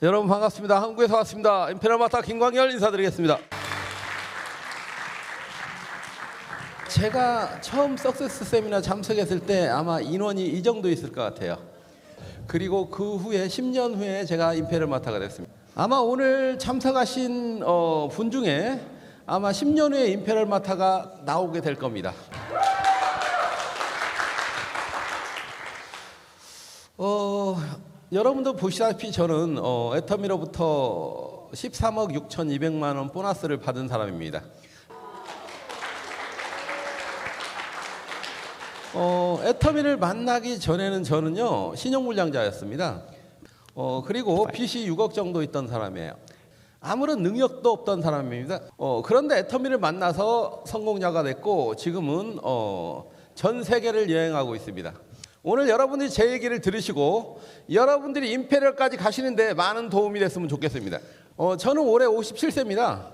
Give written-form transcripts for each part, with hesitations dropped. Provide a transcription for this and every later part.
여러분 반갑습니다. 한국에서 왔습니다. 임페르마타 김광열 인사드리겠습니다. 제가 처음 석세스 세미나 참석했을 때 아마 인원이 이 정도 있을 것 같아요. 그리고 그 후에 10년 후에 제가 임페르마타가 됐습니다. 아마 오늘 참석하신 분 중에 아마 10년 후에 임페르마타가 나오게 될 겁니다. 여러분도 보시다시피 저는 애터미로부터 13억 6,200만 원 보너스를 받은 사람입니다. 애터미를 만나기 전에는 저는요 신용불량자였습니다. 그리고 빚이 6억 정도 있던 사람이에요. 아무런 능력도 없던 사람입니다. 그런데 애터미를 만나서 성공자가 됐고 지금은 전 세계를 여행하고 있습니다. 오늘 여러분들이 제 얘기를 들으시고 여러분들이 임페리얼까지 가시는데 많은 도움이 됐으면 좋겠습니다. 저는 올해 57세입니다.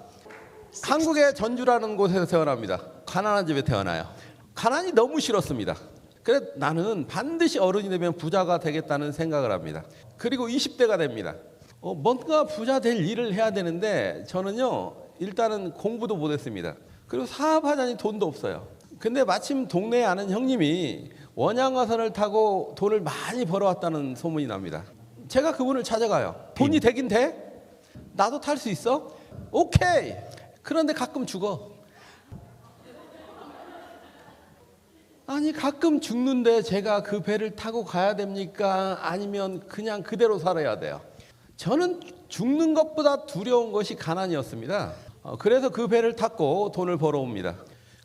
한국의 전주라는 곳에서 태어납니다. 가난한 집에 태어나요. 가난이 너무 싫었습니다. 그래 나는 반드시 어른이 되면 부자가 되겠다는 생각을 합니다. 그리고 20대가 됩니다. 뭔가 부자 될 일을 해야 되는데 저는요 일단은 공부도 못했습니다. 그리고 사업하자니 돈도 없어요. 근데 마침 동네에 아는 형님이 원양어선을 타고 돈을 많이 벌어왔다는 소문이 납니다. 제가 그분을 찾아가요. 돈이 되긴 돼? 나도 탈 수 있어? 오케이. 그런데 가끔 죽어. 아니 가끔 죽는데 제가 그 배를 타고 가야 됩니까? 아니면 그냥 그대로 살아야 돼요? 저는 죽는 것보다 두려운 것이 가난이었습니다. 그래서 그 배를 탔고 돈을 벌어옵니다.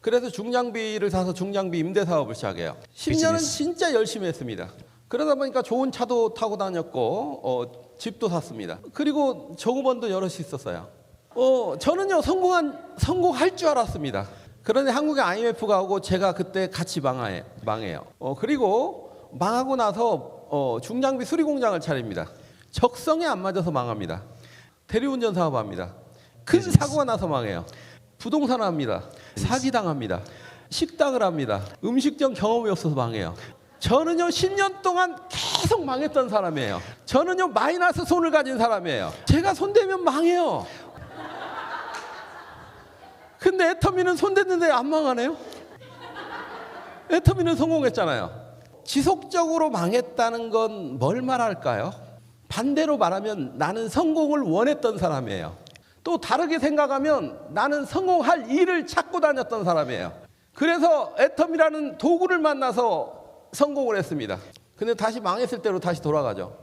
그래서 중장비를 사서 중장비 임대 사업을 시작해요. 10년은 진짜 열심히 했습니다. 그러다 보니까 좋은 차도 타고 다녔고 집도 샀습니다. 그리고 종업원도 여럿이 있었어요. 저는요 성공할 줄 알았습니다. 그런데 한국에 IMF가 오고 제가 그때 같이 망해요. 그리고 망하고 나서 중장비 수리 공장을 차립니다. 적성에 안 맞아서 망합니다. 대리운전 사업합니다. 큰 사고가 나서 망해요. 부동산 합니다. 사기당합니다. 식당을 합니다. 음식점 경험이 없어서 망해요. 저는요 10년 동안 계속 망했던 사람이에요. 저는요 마이너스 손을 가진 사람이에요. 제가 손대면 망해요. 근데 애터미는 손댔는데 안 망하네요. 애터미는 성공했잖아요. 지속적으로 망했다는 건 뭘 말할까요? 반대로 말하면 나는 성공을 원했던 사람이에요. 또 다르게 생각하면 나는 성공할 일을 찾고 다녔던 사람이에요. 그래서 애터미라는 도구를 만나서 성공을 했습니다. 근데 다시 망했을 때로 다시 돌아가죠.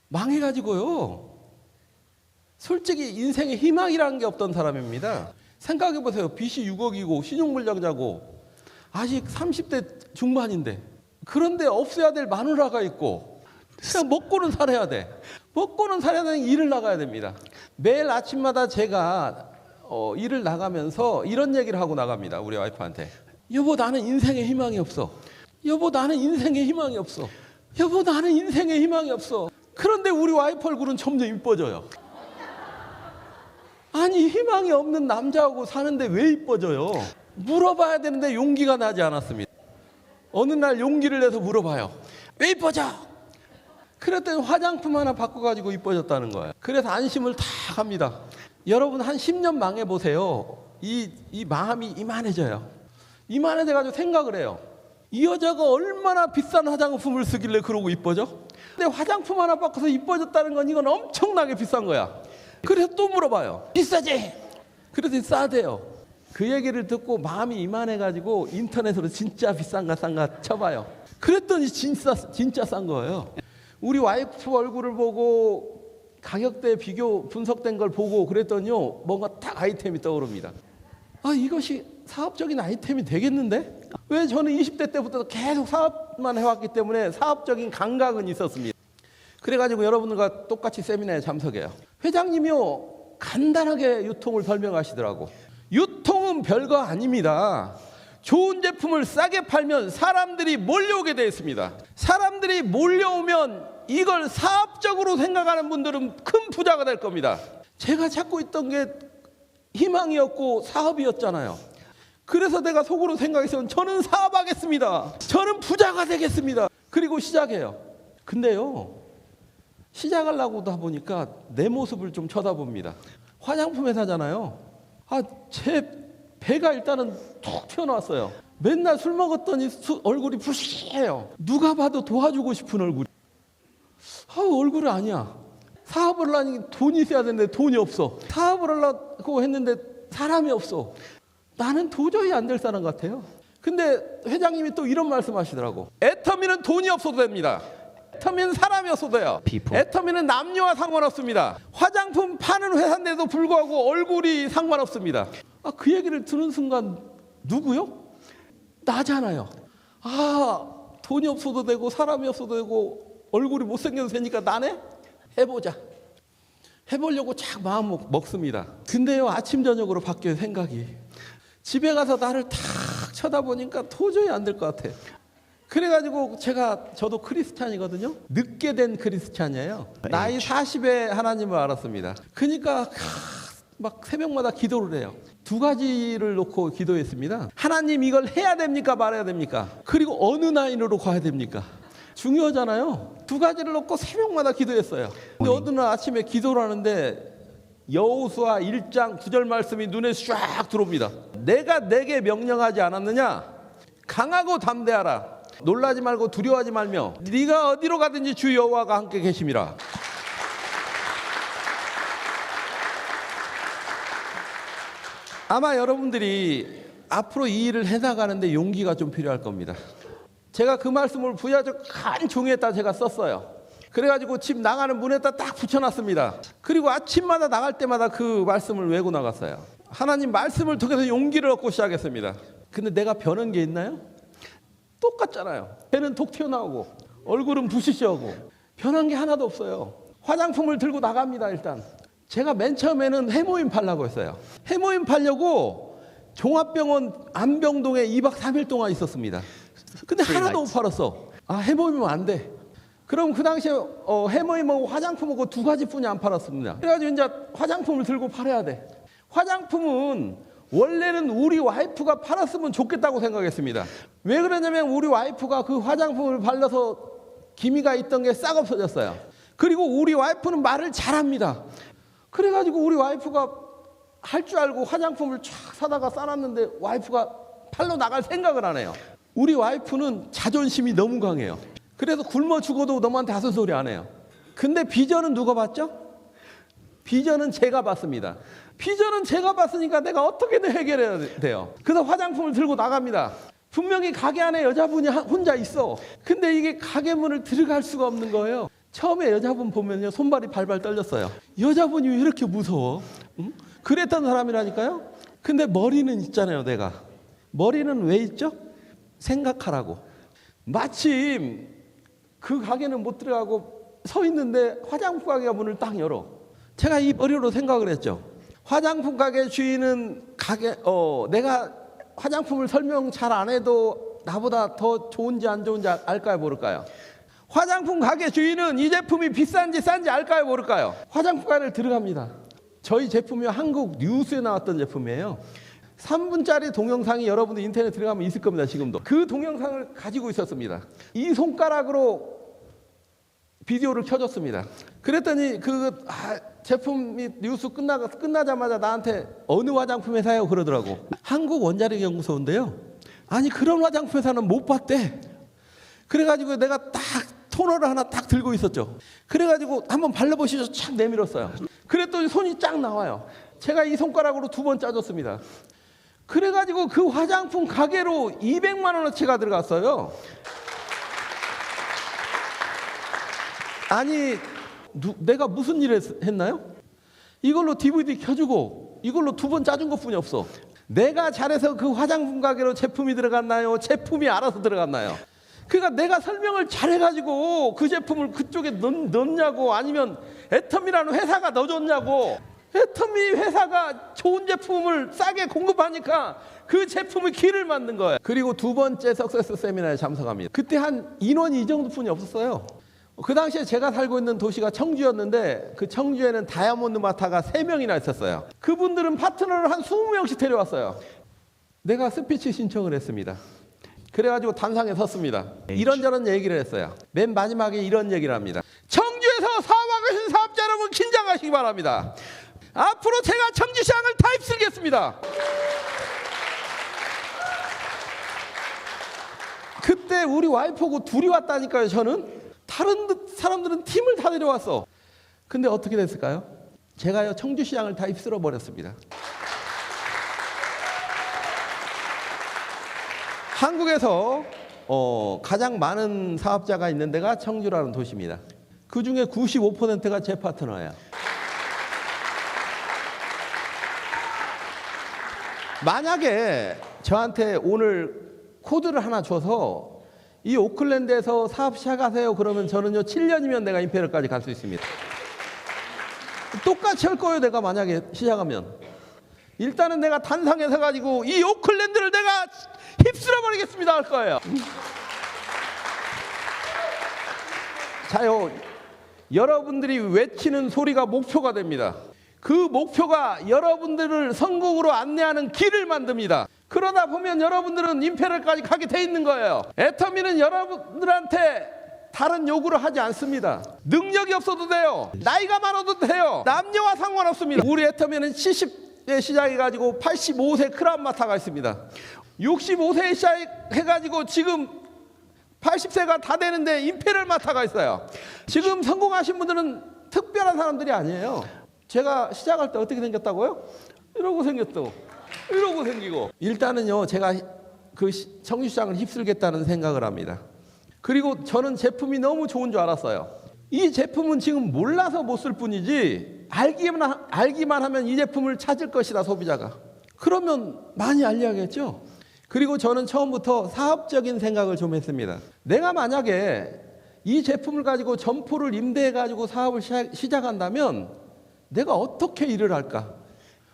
망해가지고요 솔직히 인생에 희망이라는 게 없던 사람입니다. 생각해보세요. 빚이 6억이고 신용불량자고 아직 30대 중반인데 그런데 없애야 될 마누라가 있고 그냥 먹고는 살아야 돼. 먹고는 살아야 되는 일을 나가야 됩니다. 매일 아침마다 제가 일을 나가면서 이런 얘기를 하고 나갑니다. 우리 와이프한테. 여보 나는 인생에 희망이 없어. 여보 나는 인생에 희망이 없어. 여보 나는 인생에 희망이 없어. 그런데 우리 와이프 얼굴은 점점 이뻐져요. 아니 희망이 없는 남자하고 사는데 왜 이뻐져요? 물어봐야 되는데 용기가 나지 않았습니다. 어느 날 용기를 내서 물어봐요. 왜 이뻐져? 그랬더니 화장품 하나 바꿔가지고 이뻐졌다는 거예요. 그래서 안심을 다 합니다. 여러분 한 10년 망해보세요. 이 마음이 이만해져요. 이만해져가지고 생각을 해요. 이 여자가 얼마나 비싼 화장품을 쓰길래 그러고 이뻐져? 근데 화장품 하나 바꿔서 이뻐졌다는 건 이건 엄청나게 비싼 거야. 그래서 또 물어봐요. 비싸지? 그래서 싸대요. 그 얘기를 듣고 마음이 이만해가지고 인터넷으로 진짜 비싼가 싼가 쳐봐요. 그랬더니 진짜 싼 거예요. 우리 와이프 얼굴을 보고 가격대 비교 분석된 걸 보고 그랬더니요 뭔가 딱 아이템이 떠오릅니다. 아 이것이 사업적인 아이템이 되겠는데? 왜 저는 20대 때부터 계속 사업만 해왔기 때문에 사업적인 감각은 있었습니다. 그래가지고 여러분들과 똑같이 세미나에 참석해요. 회장님이요 간단하게 유통을 설명하시더라고. 유통은 별거 아닙니다. 좋은 제품을 싸게 팔면 사람들이 몰려오게 되어 있습니다. 사람들이 몰려오면 이걸 사업적으로 생각하는 분들은 큰 부자가 될 겁니다. 제가 찾고 있던 게 희망이었고 사업이었잖아요. 그래서 내가 속으로 생각했어요. 저는 사업하겠습니다. 저는 부자가 되겠습니다. 그리고 시작해요. 근데요 시작하려고 하다 보니까 내 모습을 좀 쳐다봅니다. 화장품 회사잖아요. 제 배가 일단은 툭 튀어나왔어요. 맨날 술 먹었더니 얼굴이 부시해요. 누가 봐도 도와주고 싶은 얼굴. 얼굴이 아니야. 사업을 하려니 돈이 있어야 되는데 돈이 없어. 사업을 하려고 했는데 사람이 없어. 나는 도저히 안 될 사람 같아요. 근데 회장님이 또 이런 말씀 하시더라고. 애터미는 돈이 없어도 됩니다. 애터미는 사람이 없어도 돼요. 애터미는 남녀와 상관없습니다. 화장품 파는 회사인데도 불구하고 얼굴이 상관없습니다. 그 얘기를 듣는 순간 누구요? 나잖아요. 돈이 없어도 되고 사람이 없어도 되고 얼굴이 못생겨도 되니까 나네? 해보자. 해보려고 착 마음 먹습니다. 근데요, 아침 저녁으로 바뀌어요, 생각이. 집에 가서 나를 탁 쳐다보니까 도저히 안 될 것 같아. 그래가지고 저도 크리스찬이거든요. 늦게 된 크리스찬이에요. 나이 40에 하나님을 알았습니다. 그러니까 막 새벽마다 기도를 해요. 두 가지를 놓고 기도했습니다. 하나님, 이걸 해야 됩니까 말아야 됩니까? 그리고 어느 나이로 가야 됩니까? 중요하잖아요. 두 가지를 놓고 새벽마다 기도했어요. 근데 어느 날 아침에 기도를 하는데 여호수아 1장 9절 말씀이 눈에 쫙 들어옵니다. 내가 내게 명령하지 않았느냐? 강하고 담대하라. 놀라지 말고 두려워하지 말며 네가 어디로 가든지 주 여호와가 함께 계심이라. 아마 여러분들이 앞으로 이 일을 해나가는데 용기가 좀 필요할 겁니다. 제가 그 말씀을 부야적 한 종이에다 제가 썼어요. 그래가지고 집 나가는 문에다 딱 붙여놨습니다. 그리고 아침마다 나갈 때마다 그 말씀을 외고 나갔어요. 하나님 말씀을 통해서 용기를 얻고 시작했습니다. 근데 내가 변한 게 있나요? 똑같잖아요. 배는 톡 튀어나오고 얼굴은 부시시하고 변한 게 하나도 없어요. 화장품을 들고 나갑니다. 일단 제가 맨 처음에는 해모임 팔려고 했어요. 해모임 팔려고 종합병원 안병동에 2박 3일 동안 있었습니다. 근데 하나도 못 팔았어. 해모임은 안 돼. 그럼 그 당시에 해모임하고 화장품하고 두 가지뿐이 안 팔았습니다. 그래가지고 이제 화장품을 들고 팔아야 돼. 화장품은 원래는 우리 와이프가 팔았으면 좋겠다고 생각했습니다. 왜 그러냐면 우리 와이프가 그 화장품을 발라서 기미가 있던 게 싹 없어졌어요. 그리고 우리 와이프는 말을 잘합니다. 그래가지고 우리 와이프가 할 줄 알고 화장품을 쫙 사다가 싸놨는데 와이프가 팔러 나갈 생각을 안 해요. 우리 와이프는 자존심이 너무 강해요. 그래서 굶어 죽어도 너한테 하는 소리 안 해요. 근데 비전은 누가 봤죠? 비전은 제가 봤습니다. 비전은 제가 봤으니까 내가 어떻게든 해결해야 돼요. 그래서 화장품을 들고 나갑니다. 분명히 가게 안에 여자분이 혼자 있어. 근데 이게 가게 문을 들어갈 수가 없는 거예요. 처음에 여자분 보면요, 손발이 발발 떨렸어요. 여자분이 왜 이렇게 무서워? 응? 그랬던 사람이라니까요. 근데 머리는 있잖아요. 내가 머리는 왜 있죠? 생각하라고. 마침 그 가게는 못 들어가고 서 있는데 화장품 가게가 문을 딱 열어. 제가 이 머리로 생각을 했죠. 화장품 가게 주인은 내가 화장품을 설명 잘 안 해도 나보다 더 좋은지 안 좋은지 알까요 모를까요? 화장품 가게 주인은 이 제품이 비싼지 싼지 알까요 모를까요? 화장품 가게를 들어갑니다. 저희 제품이 한국 뉴스에 나왔던 제품이에요. 3분짜리 동영상이 여러분들 인터넷 들어가면 있을 겁니다. 지금도. 그 동영상을 가지고 있었습니다. 이 손가락으로 비디오를 켜줬습니다. 그랬더니 제품이 뉴스 끝나자마자 나한테 어느 화장품 회사예요? 그러더라고. 한국 원자력 연구소인데요. 아니 그런 화장품 회사는 못 봤대. 그래가지고 내가 딱 토너를 하나 딱 들고 있었죠. 그래가지고 한번 발라보시죠. 착 내밀었어요. 그랬더니 손이 쫙 나와요. 제가 이 손가락으로 2번 짜줬습니다. 그래가지고 그 화장품 가게로 200만 원어치가 들어갔어요. 아니 내가 무슨 일을 했나요? 이걸로 DVD 켜주고 이걸로 2번 짜준 것뿐이 없어. 내가 잘해서 그 화장품 가게로 제품이 들어갔나요? 제품이 알아서 들어갔나요? 그러니까 내가 설명을 잘해가지고 그 제품을 그쪽에 넣냐고, 아니면 애터미라는 회사가 넣어줬냐고. 애터미 회사가 좋은 제품을 싸게 공급하니까 그 제품의 길을 만든 거예요. 그리고 2번째 석세스 세미나에 참석합니다. 그때 한 인원이 이 정도뿐이 없었어요. 그 당시에 제가 살고 있는 도시가 청주였는데 그 청주에는 다이아몬드 마타가 3명이나 있었어요. 그분들은 파트너를 한 20명씩 데려왔어요. 내가 스피치 신청을 했습니다. 그래가지고 단상에 섰습니다. 이런저런 얘기를 했어요. 맨 마지막에 이런 얘기를 합니다. 청주에 청주에서 사업하고 계신 사업자 여러분 긴장하시기 바랍니다. 앞으로 제가 청주시장을 다 휩쓸겠습니다. 그때 우리 와이프하고 둘이 왔다니까요. 저는 다른 사람들은 팀을 다 데려왔어. 근데 어떻게 됐을까요? 제가요 청주시장을 다 휩쓸어 버렸습니다. 한국에서 가장 많은 사업자가 있는 데가 청주라는 도시입니다. 그 중에 95%가 제 파트너예요. 만약에 저한테 오늘 코드를 하나 줘서 이 오클랜드에서 사업 시작하세요 그러면 저는요 7년이면 내가 임페리얼까지 갈 수 있습니다. 똑같이 할 거예요. 내가 만약에 시작하면 일단은 내가 단상에 서가지고 이 오클랜드를 내가 휩쓸어 버리겠습니다 할 거예요. 자요, 여러분들이 외치는 소리가 목표가 됩니다. 그 목표가 여러분들을 성공으로 안내하는 길을 만듭니다. 그러다 보면 여러분들은 임페리얼까지 가게 돼 있는 거예요. 애터미는 여러분들한테 다른 요구를 하지 않습니다. 능력이 없어도 돼요. 나이가 많아도 돼요. 남녀와 상관없습니다. 우리 애터미는 70에 시작해가지고 85세 크라운마타가 있습니다. 65세에 시작해가지고 지금 80세가 다 되는데 임페리얼 마타가 있어요. 지금 성공하신 분들은 특별한 사람들이 아니에요. 제가 시작할 때 어떻게 생겼다고요? 이러고 생겼어. 이러고 생기고. 일단은요, 제가 그 청주시장을 휩쓸겠다는 생각을 합니다. 그리고 저는 제품이 너무 좋은 줄 알았어요. 이 제품은 지금 몰라서 못 쓸 뿐이지 알기만 하면 이 제품을 찾을 것이다, 소비자가. 그러면 많이 알려야겠죠. 그리고 저는 처음부터 사업적인 생각을 좀 했습니다. 내가 만약에 이 제품을 가지고 점포를 임대해가지고 사업을 시작한다면 내가 어떻게 일을 할까?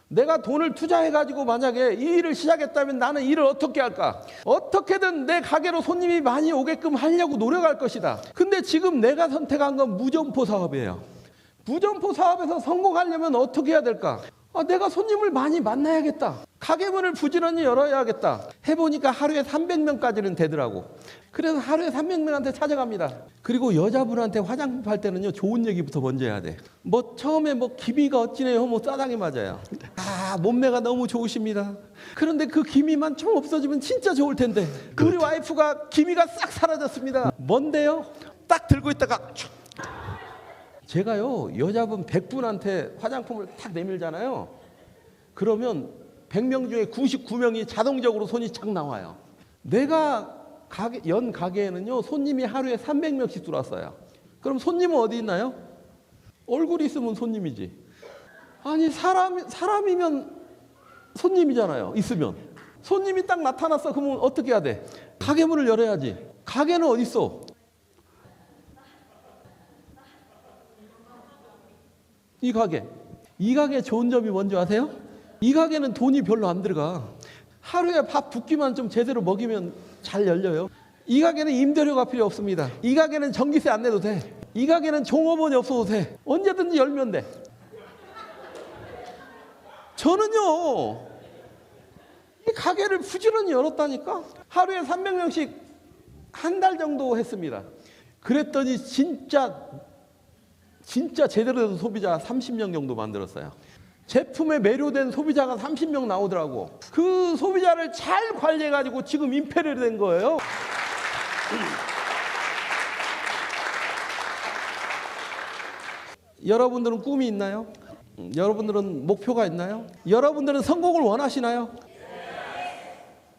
내가 돈을 투자해가지고 만약에 이 일을 시작했다면 나는 일을 어떻게 할까? 어떻게든 내 가게로 손님이 많이 오게끔 하려고 노력할 것이다. 근데 지금 내가 선택한 건 무점포 사업이에요. 무점포 사업에서 성공하려면 어떻게 해야 될까? 내가 손님을 많이 만나야겠다. 가게 문을 부지런히 열어야겠다. 해보니까 하루에 300명까지는 되더라고. 그래서 하루에 300명한테 찾아갑니다. 그리고 여자분한테 화장품 팔 때는요, 좋은 얘기부터 먼저 해야 돼. 처음에 기미가 어찌네요, 싸다게 맞아요. 몸매가 너무 좋으십니다. 그런데 그 기미만 좀 없어지면 진짜 좋을 텐데. 우리 와이프가 기미가 싹 사라졌습니다. 뭔데요? 딱 들고 있다가 제가요, 여자분 100분한테 화장품을 탁 내밀잖아요. 그러면 100명 중에 99명이 자동적으로 손이 착 나와요. 내가 연 가게에는요, 손님이 하루에 300명씩 들어왔어요. 그럼 손님은 어디 있나요? 얼굴이 있으면 손님이지. 아니, 사람이면 손님이잖아요. 있으면. 손님이 딱 나타났어. 그러면 어떻게 해야 돼? 가게 문을 열어야지. 가게는 어디 있어? 이 가게 좋은 점이 뭔지 아세요? 이 가게는 돈이 별로 안 들어가. 하루에 밥 두 끼만 좀 제대로 먹이면 잘 열려요. 이 가게는 임대료가 필요 없습니다. 이 가게는 전기세 안 내도 돼. 이 가게는 종업원이 없어도 돼. 언제든지 열면 돼. 저는요, 이 가게를 부지런히 열었다니까. 하루에 300명씩 한 달 정도 했습니다. 그랬더니 진짜 제대로 된 소비자 30명 정도 만들었어요. 제품에 매료된 소비자가 30명 나오더라고. 그 소비자를 잘 관리해가지고 지금 임페리얼이 된 거예요. 여러분들은 꿈이 있나요? 여러분들은 목표가 있나요? 여러분들은 성공을 원하시나요?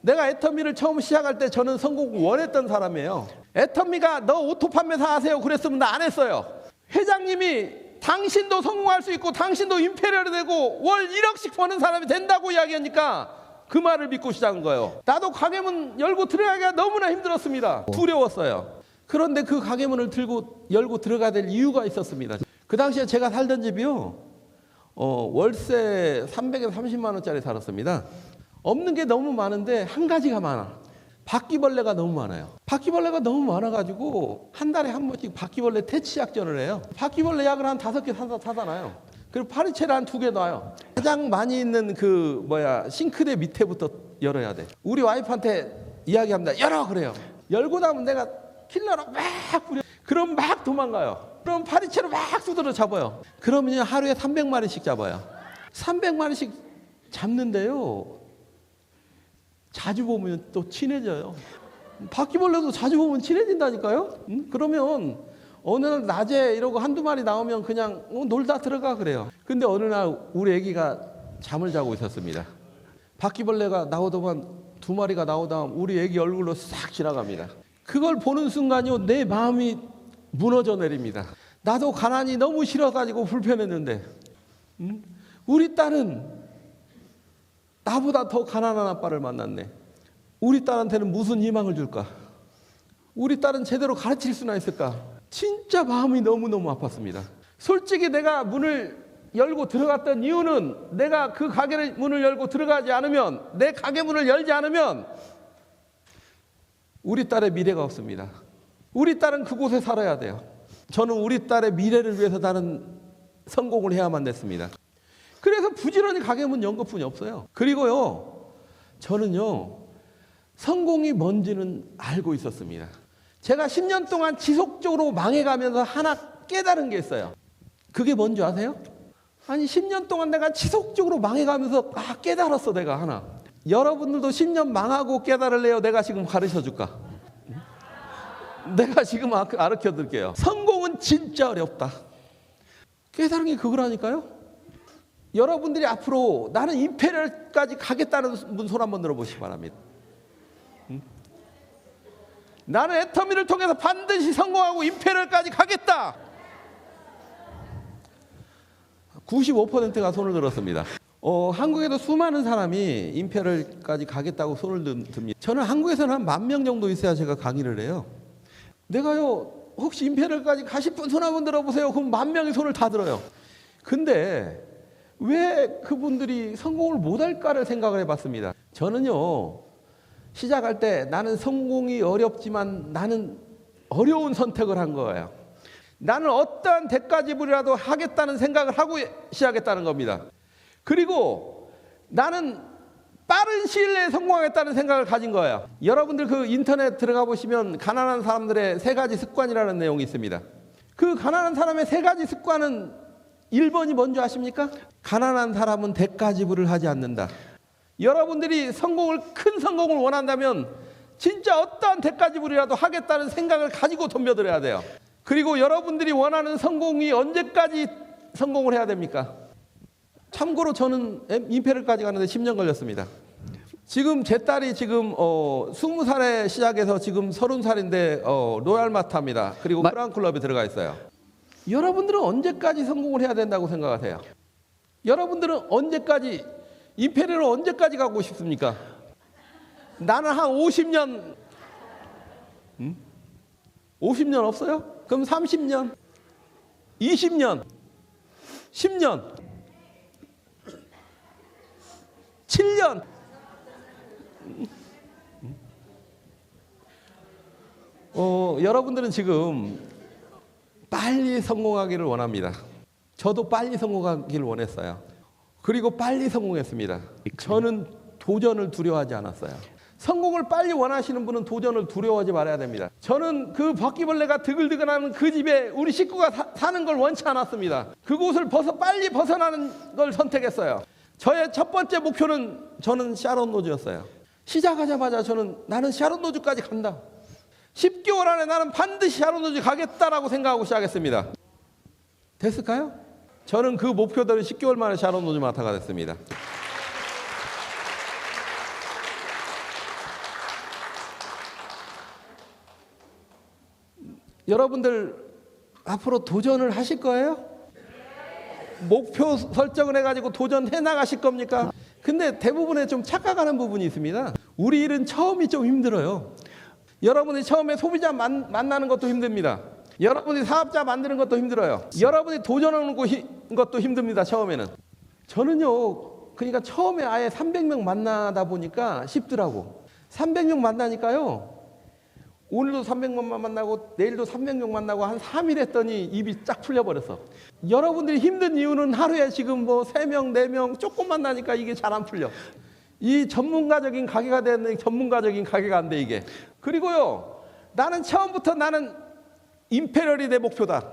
내가 애터미를 처음 시작할 때 저는 성공을 원했던 사람이에요. 애터미가 너 오토 판매사 하세요 그랬으면 나 안 했어요. 회장님이 당신도 성공할 수 있고 당신도 임페리얼이 되고 월 1억씩 버는 사람이 된다고 이야기하니까 그 말을 믿고 시작한 거예요. 나도 가게문 열고 들어가기가 너무나 힘들었습니다. 두려웠어요. 그런데 그 가게문을 열고 들어가야 될 이유가 있었습니다. 그 당시에 제가 살던 집이요, 월세 300에서 30만 원짜리 살았습니다. 없는 게 너무 많은데 한 가지가 많아. 바퀴벌레가 너무 많아요. 바퀴벌레가 너무 많아가지고 한 달에 한 번씩 바퀴벌레 퇴치약전을 해요. 바퀴벌레 약을 한 5개 사잖아요. 그리고 파리채를 한 2개 놔요. 가장 많이 있는 싱크대 밑에부터 열어야 돼. 우리 와이프한테 이야기합니다. 열어 그래요. 열고 나면 내가 킬러로 막 뿌려. 그럼 막 도망가요. 그럼 파리채로 막 두드려 잡아요. 그러면 하루에 300마리씩 잡아요. 300마리씩 잡는데요. 자주 보면 또 친해져요. 바퀴벌레도 자주 보면 친해진다니까요. 그러면 어느 날 낮에 이러고 한두 마리 나오면 그냥 놀다 들어가 그래요. 근데 어느 날 우리 애기가 잠을 자고 있었습니다. 바퀴벌레가 나오더만 두 마리가 나오다가 우리 애기 얼굴로 싹 지나갑니다. 그걸 보는 순간요 내 마음이 무너져 내립니다. 나도 가난이 너무 싫어가지고 불편했는데 우리 딸은 나보다 더 가난한 아빠를 만났네. 우리 딸한테는 무슨 희망을 줄까? 우리 딸은 제대로 가르칠 수나 있을까? 진짜 마음이 너무너무 아팠습니다. 솔직히 내가 문을 열고 들어갔던 이유는 내가 그 가게 문을 열고 들어가지 않으면, 내 가게 문을 열지 않으면 우리 딸의 미래가 없습니다. 우리 딸은 그곳에 살아야 돼요. 저는 우리 딸의 미래를 위해서 나는 성공을 해야만 됐습니다. 그래서 부지런히 가게 문 연 것뿐이 없어요. 그리고요 저는요 성공이 뭔지는 알고 있었습니다. 제가 10년 동안 지속적으로 망해가면서 하나 깨달은 게 있어요. 그게 뭔지 아세요? 아니 10년 동안 내가 지속적으로 망해가면서 깨달았어. 내가 하나. 여러분들도 10년 망하고 깨달을래요? 내가 지금 가르쳐 줄까? 내가 지금 가르쳐 드릴게요. 성공은 진짜 어렵다. 깨달은 게 그거라니까요. 여러분들이 앞으로 나는 임페리얼까지 가겠다는 분 손 한번 들어보시기 바랍니다. 나는 애터미를 통해서 반드시 성공하고 임페리얼까지 가겠다. 95%가 손을 들었습니다. 한국에도 수많은 사람이 임페리얼까지 가겠다고 손을 듭니다. 저는 한국에서는 한 10,000명 정도 있어야 제가 강의를 해요. 내가요 혹시 임페리얼까지 가실 분 손 한번 들어보세요. 그럼 10,000명이 손을 다 들어요. 근데 왜 그분들이 성공을 못할까를 생각을 해봤습니다. 저는요 시작할 때 나는 성공이 어렵지만 나는 어려운 선택을 한 거예요. 나는 어떠한 대가 지불이라도 하겠다는 생각을 하고 시작했다는 겁니다. 그리고 나는 빠른 시일 내에 성공하겠다는 생각을 가진 거예요. 여러분들 그 인터넷 들어가 보시면 가난한 사람들의 3가지 습관이라는 내용이 있습니다. 그 가난한 사람의 3가지 습관은 1번이 뭔지 아십니까? 가난한 사람은 대가 지불을 하지 않는다. 여러분들이 큰 성공을 원한다면 진짜 어떠한 대가 지불이라도 하겠다는 생각을 가지고 덤벼들어야 돼요. 그리고 여러분들이 원하는 성공이 언제까지 성공을 해야 됩니까? 참고로 저는 임페리얼까지 가는데 10년 걸렸습니다. 지금 제 딸이 지금 20살에 시작해서 지금 30살인데 로얄마타입니다. 그리고 크라운클럽에 들어가 있어요. 여러분들은 언제까지 성공을 해야 된다고 생각하세요? 여러분들은 언제까지 임페리얼을 언제까지 가고 싶습니까? 나는 한 50년 50년 없어요? 그럼 30년 20년 10년 7년 여러분들은 지금 빨리 성공하기를 원합니다. 저도 빨리 성공하기를 원했어요. 그리고 빨리 성공했습니다. 저는 도전을 두려워하지 않았어요. 성공을 빨리 원하시는 분은 도전을 두려워하지 말아야 됩니다. 저는 그 바퀴벌레가 드글드글하는 그 집에 우리 식구가 사는 걸 원치 않았습니다. 그곳을 빨리 벗어나는 걸 선택했어요. 저의 첫 번째 목표는 저는 샤론 로즈였어요. 시작하자마자 나는 샤론 로즈까지 간다. 10개월 안에 나는 반드시 샤론 로즈 가겠다라고 생각하고 시작했습니다. 됐을까요? 저는 그 목표대로 10개월 만에 샤론 로즈 마타가 됐습니다. 여러분들 앞으로 도전을 하실 거예요? 목표 설정을 해가지고 도전해 나가실 겁니까? 근데 대부분에 좀 착각하는 부분이 있습니다. 우리 일은 처음이 좀 힘들어요. 여러분이 처음에 소비자 만나는 것도 힘듭니다. 여러분이 사업자 만드는 것도 힘들어요. 여러분이 도전하는 것도 힘듭니다. 처음에는. 저는요 그러니까 처음에 아예 300명 만나다 보니까 쉽더라고. 300명 만나니까요 오늘도 300명만 만나고 내일도 300명 만나고 한 3일 했더니 입이 쫙 풀려버렸어. 여러분들이 힘든 이유는 하루에 지금 3명, 4명 조금 만나니까 이게 잘 안 풀려. 이 전문가적인 가게가 되는데 전문가적인 가게가 안 돼 이게. 그리고요 나는 처음부터 나는 임페리얼이 내 목표다.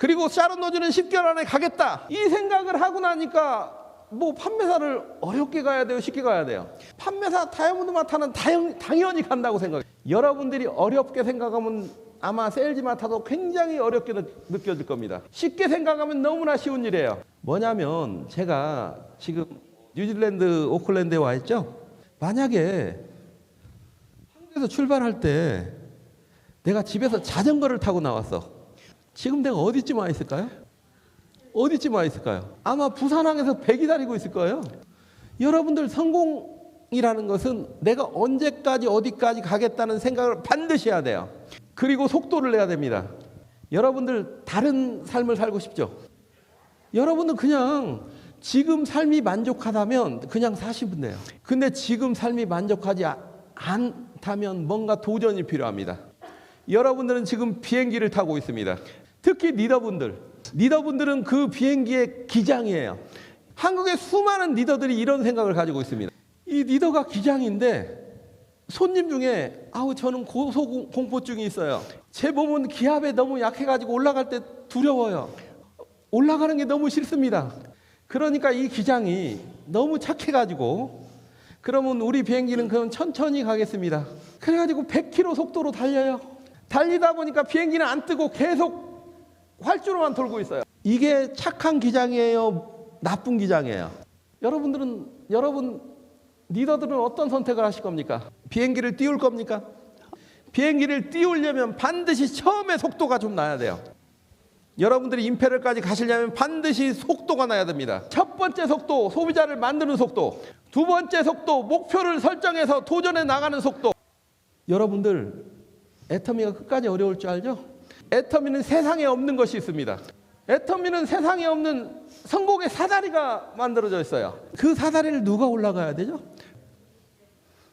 그리고 샤론 노즈는 10개월 안에 가겠다. 이 생각을 하고 나니까 뭐 판매사를 어렵게 가야 돼요? 쉽게 가야 돼요? 판매사 다이아몬드 마타는 당연히 간다고 생각해요. 여러분들이 어렵게 생각하면 아마 세일즈 마타도 굉장히 어렵게 느껴질 겁니다. 쉽게 생각하면 너무나 쉬운 일이에요. 뭐냐면 제가 지금 뉴질랜드 오클랜드에 와 있죠. 만약에 한국에서 출발할 때 내가 집에서 자전거를 타고 나왔어. 지금 내가 어디쯤 와 있을까요? 어디쯤 와 있을까요? 아마 부산항에서 배 기다리고 있을 거예요. 여러분들 성공이라는 것은 내가 언제까지 어디까지 가겠다는 생각을 반드시 해야 돼요. 그리고 속도를 내야 됩니다. 여러분들 다른 삶을 살고 싶죠? 여러분은 그냥 지금 삶이 만족하다면 그냥 사시면 돼요. 근데 지금 삶이 만족하지 않다면 뭔가 도전이 필요합니다. 여러분들은 지금 비행기를 타고 있습니다. 특히 리더분들은 그 비행기의 기장이에요. 한국의 수많은 리더들이 이런 생각을 가지고 있습니다. 이 리더가 기장인데 손님 중에 저는 고소공포증이 있어요. 제 몸은 기압에 너무 약해가지고 올라갈 때 두려워요. 올라가는 게 너무 싫습니다. 그러니까 이 기장이 너무 착해가지고 그러면 우리 비행기는 그럼 천천히 가겠습니다. 그래가지고 100km 속도로 달려요. 달리다 보니까 비행기는 안 뜨고 계속 활주로만 돌고 있어요. 이게 착한 기장이에요? 나쁜 기장이에요? 여러분 리더들은 어떤 선택을 하실 겁니까? 비행기를 띄울 겁니까? 비행기를 띄우려면 반드시 처음에 속도가 좀 나야 돼요. 여러분들이 임페리얼까지 가시려면 반드시 속도가 나야 됩니다. 첫 번째 속도, 소비자를 만드는 속도. 두 번째 속도, 목표를 설정해서 도전해 나가는 속도. 여러분들 애터미가 끝까지 어려울 줄 알죠? 애터미는 세상에 없는 것이 있습니다. 애터미는 세상에 없는 성공의 사다리가 만들어져 있어요. 그 사다리를 누가 올라가야 되죠?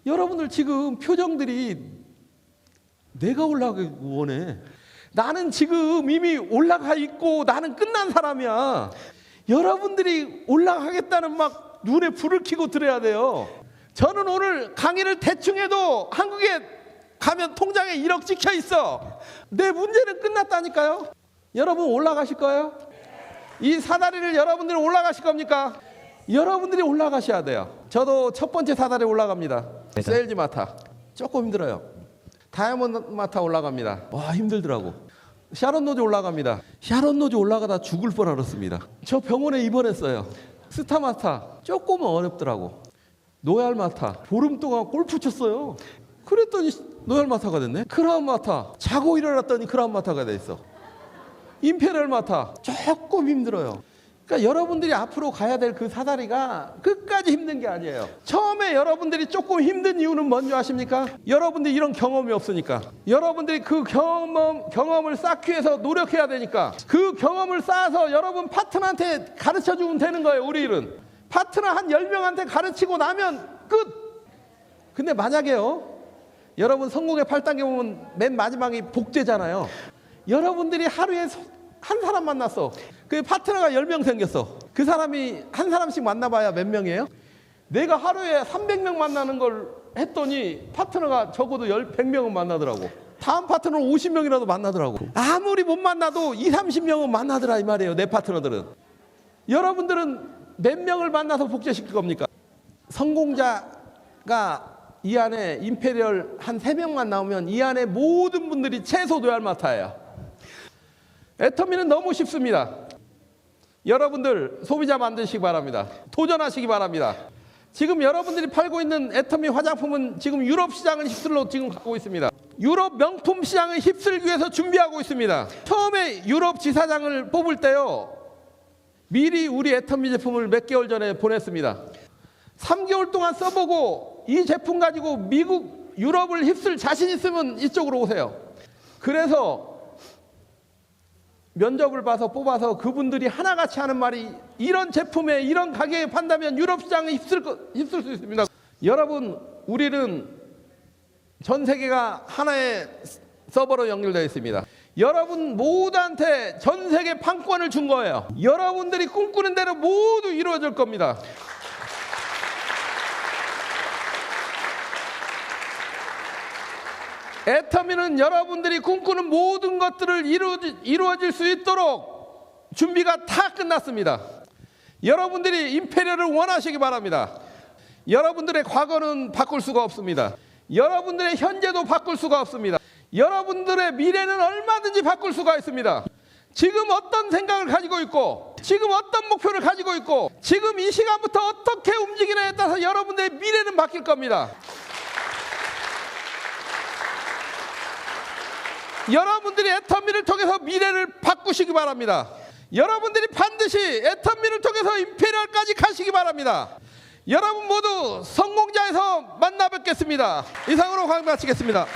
여러분들 지금 표정들이 내가 올라가기 원해. 나는 지금 이미 올라가 있고 나는 끝난 사람이야. 여러분들이 올라가겠다는 막 눈에 불을 켜고 들어야 돼요. 저는 오늘 강의를 대충 해도 한국에 가면 통장에 1억 찍혀 있어. 내 문제는 끝났다니까요. 여러분 올라가실 거예요? 이 사다리를 여러분들이 올라가실 겁니까? 여러분들이 올라가셔야 돼요. 저도 첫 번째 사다리에 올라갑니다. 세일즈 마타. 조금 힘들어요. 다이아몬드 마타 올라갑니다. 와 힘들더라고. 샤론 노즈 올라갑니다. 샤론 노즈 올라가다 죽을 뻔 알았습니다. 저 병원에 입원했어요. 스타 마타 조금은 어렵더라고. 노얄 마타 보름 동안 골프 쳤어요. 그랬더니 노얄 마타가 됐네. 크라운 마타 자고 일어났더니 크라운 마타가 됐어. 임페리얼 마타 조금 힘들어요. 그러니까 여러분들이 앞으로 가야 될 그 사다리가 끝까지 힘든 게 아니에요. 처음에 여러분들이 조금 힘든 이유는 뭔지 아십니까? 여러분들이 이런 경험이 없으니까. 여러분들이 그 경험을 쌓기 위해서 노력해야 되니까. 그 경험을 쌓아서 여러분 파트너한테 가르쳐주면 되는 거예요. 우리 일은 파트너 한 10명한테 가르치고 나면 끝. 근데 만약에요 여러분 성공의 8단계 보면 맨 마지막이 복제잖아요. 여러분들이 하루에 한 사람 만났어. 그 파트너가 10명 생겼어. 그 사람이 한 사람씩 만나봐야 몇 명이에요? 내가 하루에 300명 만나는 걸 했더니 파트너가 적어도 100명은 만나더라고. 다음 파트너는 50명이라도 만나더라고. 아무리 못 만나도 20-30명은 만나더라 이 말이에요. 내 파트너들은. 여러분들은 몇 명을 만나서 복제시킬 겁니까? 성공자가 이 안에 임페리얼 한 3명만 나오면 이 안에 모든 분들이 최소 노얄 마타예요. 애터미는 너무 쉽습니다. 여러분들 소비자 만드시기 바랍니다. 도전하시기 바랍니다. 지금 여러분들이 팔고 있는 애터미 화장품은 지금 유럽 시장을 휩쓸러 지금 갖고 있습니다. 유럽 명품 시장을 휩쓸기 위해서 준비하고 있습니다. 처음에 유럽 지사장을 뽑을 때요 미리 우리 애터미 제품을 몇 개월 전에 보냈습니다. 3개월 동안 써보고 이 제품 가지고 미국, 유럽을 휩쓸 자신 있으면 이쪽으로 오세요. 그래서 면접을 봐서 뽑아서 그분들이 하나같이 하는 말이 이런 제품에 이런 가격에 판다면 유럽 시장을 휩쓸 수 있습니다. 여러분 우리는 전 세계가 하나의 서버로 연결되어 있습니다. 여러분 모두한테 전 세계 판권을 준 거예요. 여러분들이 꿈꾸는 대로 모두 이루어질 겁니다. 애터미는 여러분들이 꿈꾸는 모든 것들을 이루어질 수 있도록 준비가 다 끝났습니다. 여러분들이 임페리얼을 원하시기 바랍니다. 여러분들의 과거는 바꿀 수가 없습니다. 여러분들의 현재도 바꿀 수가 없습니다. 여러분들의 미래는 얼마든지 바꿀 수가 있습니다. 지금 어떤 생각을 가지고 있고, 지금 어떤 목표를 가지고 있고, 지금 이 시간부터 어떻게 움직이느냐에 따라서 여러분들의 미래는 바뀔 겁니다. 여러분들이 애터미를 통해서 미래를 바꾸시기 바랍니다. 여러분들이 반드시 애터미를 통해서 임페리얼까지 가시기 바랍니다. 여러분 모두 성공자에서 만나 뵙겠습니다. 이상으로 강의 마치겠습니다.